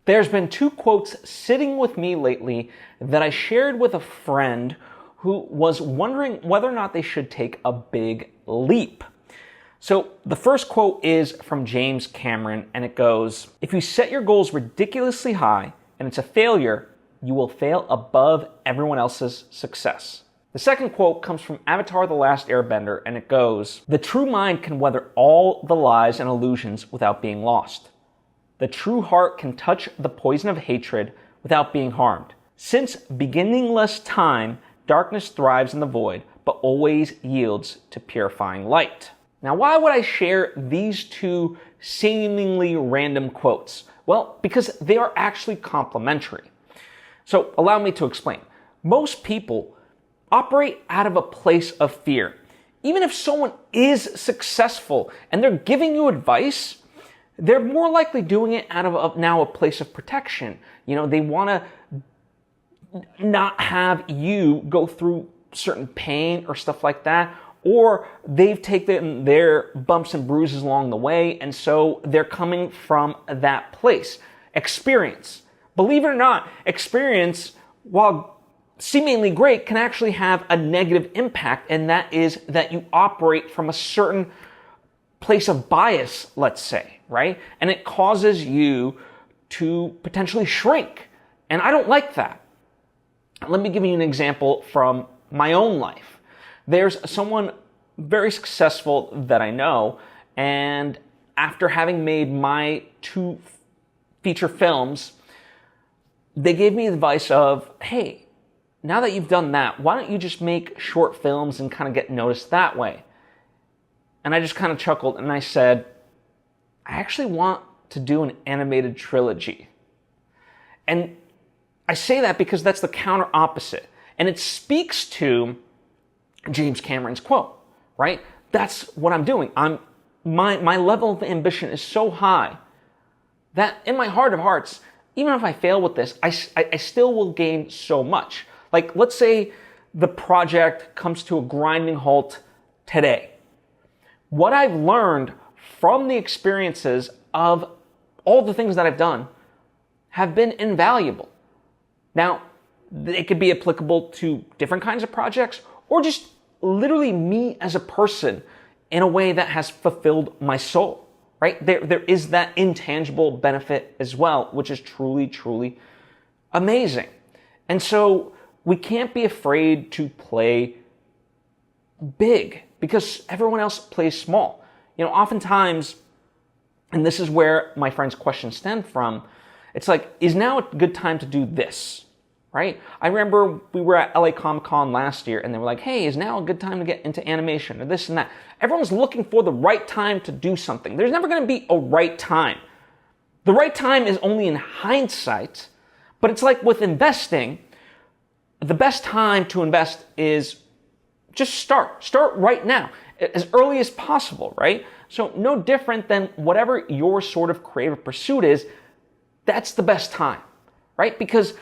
There's been two quotes sitting with me lately that I shared with a friend who was wondering whether or not they should take a big leap. So the first quote is from James Cameron, and it goes, "If you set your goals ridiculously high and it's a failure, you will fail above everyone else's success." The second quote comes from Avatar: The Last Airbender, and it goes, "The true mind can weather all the lies and illusions without being lost. The true heart can touch the poison of hatred without being harmed. Since beginningless time, darkness thrives in the void, but always yields to purifying light." Now, why would I share these two seemingly random quotes? Well, because they are actually complementary. So allow me to explain. Most people operate out of a place of fear. Even if someone is successful and they're giving you advice, they're more likely doing it out of now a place of protection. They want to not have you go through certain pain or stuff like that, or they've taken their bumps and bruises along the way, and so they're coming from that place. Experience. Believe it or not, experience, while seemingly great, can actually have a negative impact, and that is that you operate from a certain place of bias, let's say, right? And it causes you to potentially shrink. And I don't like that. Let me give you an example from my own life. There's someone very successful that I know, and after having made my 2 feature films, they gave me advice of, hey, now that you've done that, why don't you just make short films and kind of get noticed that way? And I just kind of chuckled and I said, I actually want to do an animated trilogy. And I say that because that's the counter opposite. And it speaks to James Cameron's quote, right? That's what I'm doing. My level of ambition is so high that in my heart of hearts, even if I fail with this, I still will gain so much. Like, let's say the project comes to a grinding halt today. What I've learned from the experiences of all the things that I've done have been invaluable. Now, it could be applicable to different kinds of projects, or just literally me as a person in a way that has fulfilled my soul, right? There is that intangible benefit as well, which is truly, truly amazing. And so we can't be afraid to play big because everyone else plays small. Oftentimes, and this is where my friend's question stemmed from, it's like, is now a good time to do this, right? I remember we were at LA Comic-Con last year and they were like, hey, is now a good time to get into animation or this and that? Everyone's looking for the right time to do something. There's never going to be a right time. The right time is only in hindsight, but it's like with investing, the best time to invest is just start. Start right now, as early as possible, right? So no different than whatever your sort of creative pursuit is, that's the best time, right? Because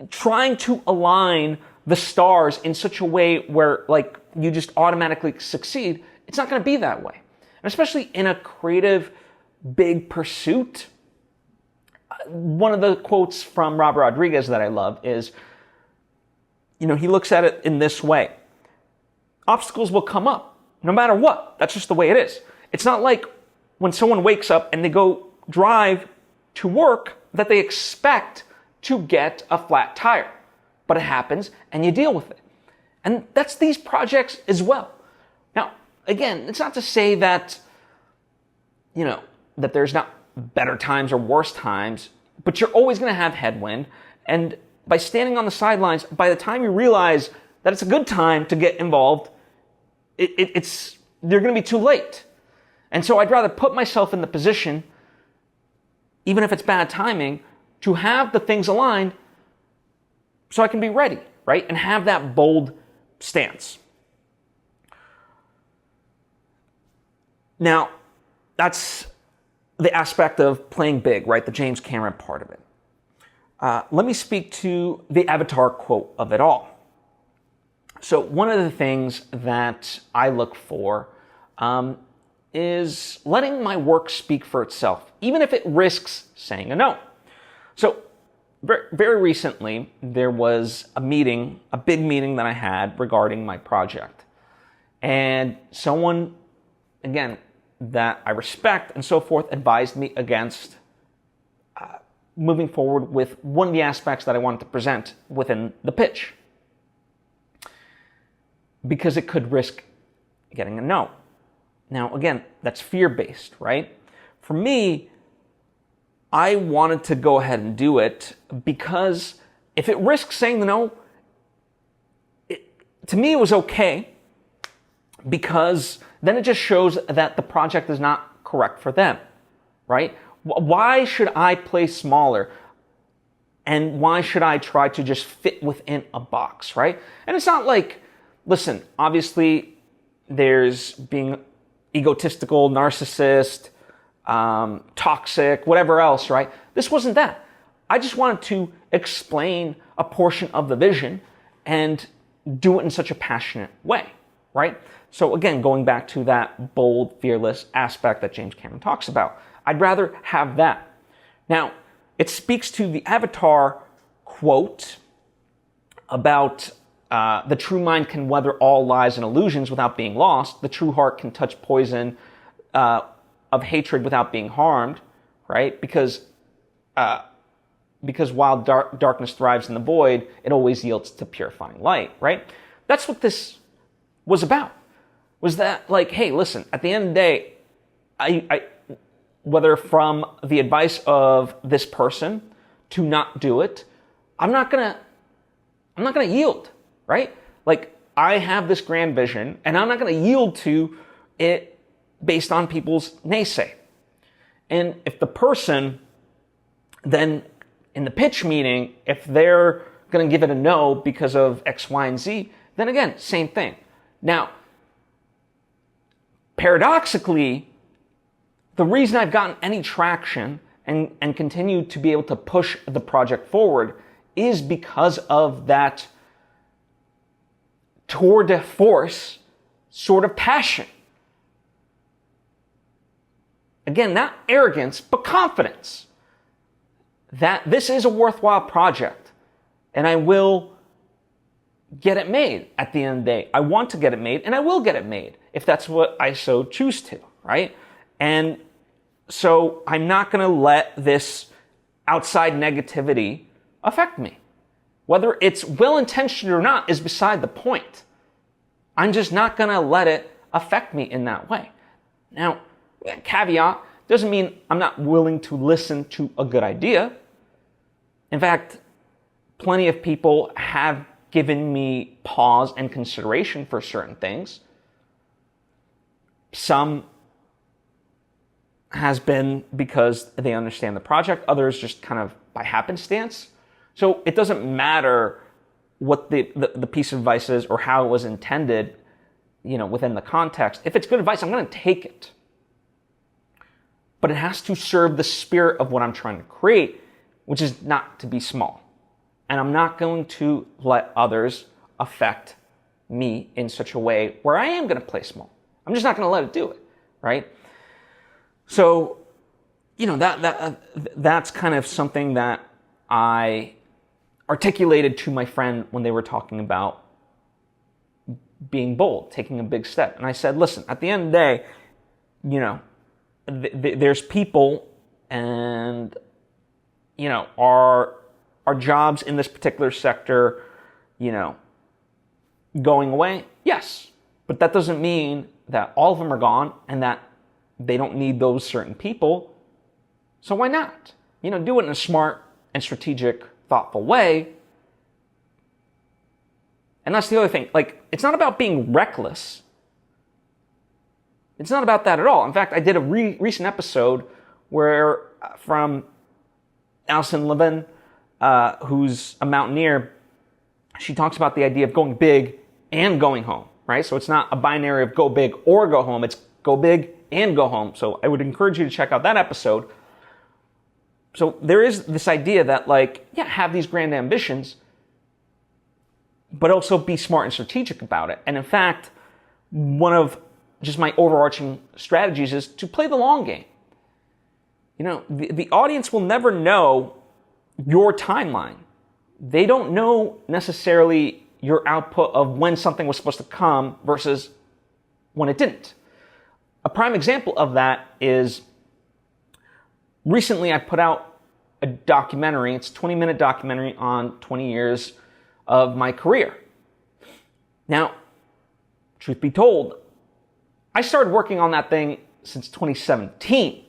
trying to align the stars in such a way where like you just automatically succeed, it's not going to be that way. And especially in a creative big pursuit, one of the quotes from Robert Rodriguez that I love is, he looks at it in this way. Obstacles will come up no matter what. That's just the way it is. It's not like when someone wakes up and they go drive to work that they expect to get a flat tire. But it happens and you deal with it. And that's these projects as well. Now, again, it's not to say that, that there's not better times or worse times, but you're always going to have headwind. And by standing on the sidelines, by the time you realize that it's a good time to get involved, you're going to be too late. And so I'd rather put myself in the position, even if it's bad timing, to have the things aligned so I can be ready, right? And have that bold stance. Now, that's the aspect of playing big, right? The James Cameron part of it. Let me speak to the Avatar quote of it all. So one of the things that I look for is letting my work speak for itself, even if it risks saying a no. So very recently, there was a big meeting that I had regarding my project. And someone, again, that I respect and so forth, advised me against moving forward with one of the aspects that I wanted to present within the pitch, because it could risk getting a no. Now, again, that's fear-based, right? For me, I wanted to go ahead and do it because if it risks saying the no, to me it was okay, because then it just shows that the project is not correct for them, right? Why should I play smaller? And why should I try to just fit within a box, right? And it's not like, listen, obviously there's being egotistical, narcissist, toxic, whatever else, right? This wasn't that. I just wanted to explain a portion of the vision and do it in such a passionate way, right? So again, going back to that bold, fearless aspect that James Cameron talks about, I'd rather have that. Now, it speaks to the Avatar quote about the true mind can weather all lies and illusions without being lost. The true heart can touch poison of hatred without being harmed, right? Because while darkness thrives in the void, it always yields to purifying light, right? That's what this was about. Was that like, hey, listen, at the end of the day, I whether from the advice of this person to not do it, I'm not gonna yield, right? Like, I have this grand vision, and I'm not gonna yield to it based on people's naysay. And if the person then in the pitch meeting, if they're gonna give it a no because of X, Y, and Z, then again, same thing. Now, paradoxically, the reason I've gotten any traction and continue to be able to push the project forward is because of that tour de force sort of passion. Again, not arrogance, but confidence that this is a worthwhile project and I will get it made at the end of the day. I want to get it made and I will get it made if that's what I so choose to, right? And so I'm not going to let this outside negativity affect me. Whether it's well-intentioned or not is beside the point. I'm just not going to let it affect me in that way. Now, caveat, doesn't mean I'm not willing to listen to a good idea. In fact, plenty of people have given me pause and consideration for certain things. Some has been because they understand the project, others just kind of by happenstance. So it doesn't matter what the piece of advice is or how it was intended, within the context. If it's good advice, I'm going to take it. But it has to serve the spirit of what I'm trying to create, which is not to be small. And I'm not going to let others affect me in such a way where I am going to play small. I'm just not going to let it do it, right? So, that's kind of something that I articulated to my friend when they were talking about being bold, taking a big step. And I said, listen, at the end of the day, there's people and, our jobs in this particular sector, going away. Yes. But that doesn't mean that all of them are gone and that they don't need those certain people. So why not? Do it in a smart and strategic, thoughtful way. And that's the other thing. Like, it's not about being reckless. It's not about that at all. In fact, I did a recent episode where from Alison Levin, who's a mountaineer, she talks about the idea of going big and going home, right? So it's not a binary of go big or go home. It's go big and go home. So I would encourage you to check out that episode. So there is this idea that have these grand ambitions, but also be smart and strategic about it. And in fact, one of just my overarching strategies is to play the long game. The audience will never know, your timeline. They don't know necessarily your output of when something was supposed to come versus when it didn't. A prime example of that is recently I put out a documentary. It's a 20-minute documentary on 20 years of my career. Now, truth be told, I started working on that thing since 2017.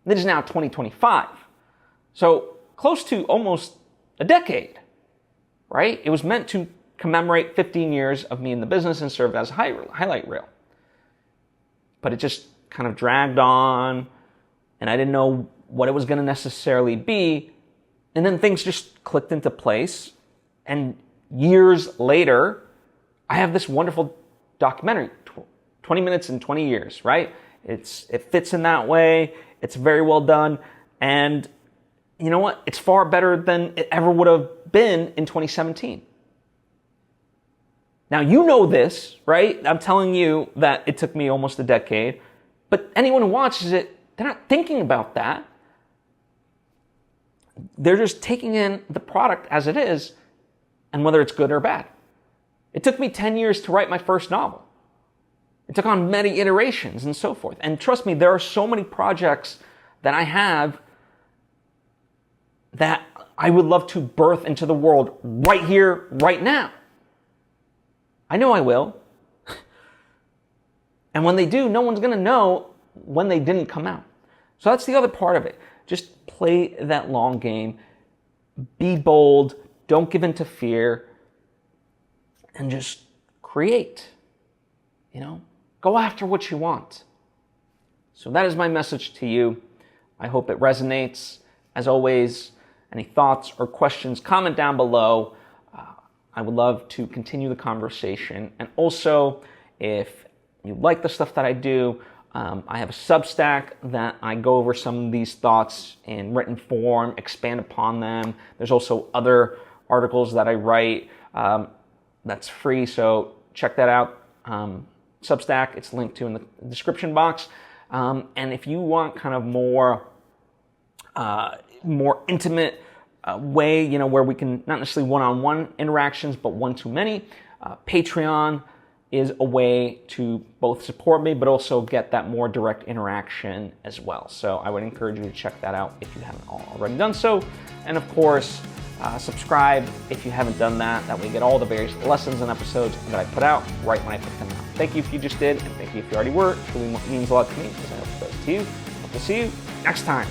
It is now 2025. So close to almost a decade, right? It was meant to commemorate 15 years of me in the business and serve as a highlight reel. But it just kind of dragged on, and I didn't know what it was going to necessarily be. And then things just clicked into place. And years later, I have this wonderful documentary, 20 minutes in 20 years, right? It fits in that way. It's very well done. And you know what? It's far better than it ever would have been in 2017. Now, you know this, right? I'm telling you that it took me almost a decade. But anyone who watches it, they're not thinking about that. They're just taking in the product as it is and whether it's good or bad. It took me 10 years to write my first novel. It took on many iterations and so forth. And trust me, there are so many projects that I have that I would love to birth into the world right here, right now. I know I will. And when they do, no one's going to know when they didn't come out. So that's the other part of it. Just play that long game. Be bold. Don't give in to fear. And just create. Go after what you want. So that is my message to you. I hope it resonates. As always, any thoughts or questions, comment down below. I would love to continue the conversation. And also, if you like the stuff that I do, I have a Substack that I go over some of these thoughts in written form, expand upon them. There's also other articles that I write that's free, so check that out. Substack, it's linked to in the description box. And if you want kind of more intimate way, where we can not necessarily one-on-one interactions, but one-to-many, Patreon is a way to both support me, but also get that more direct interaction as well. So I would encourage you to check that out if you haven't already done so. And of course, subscribe if you haven't done that. That way you get all the various lessons and episodes that I put out right when I put them out. Thank you if you just did, and thank you if you already were. It really means a lot to me, because I hope it does to you. Hope to see you next time.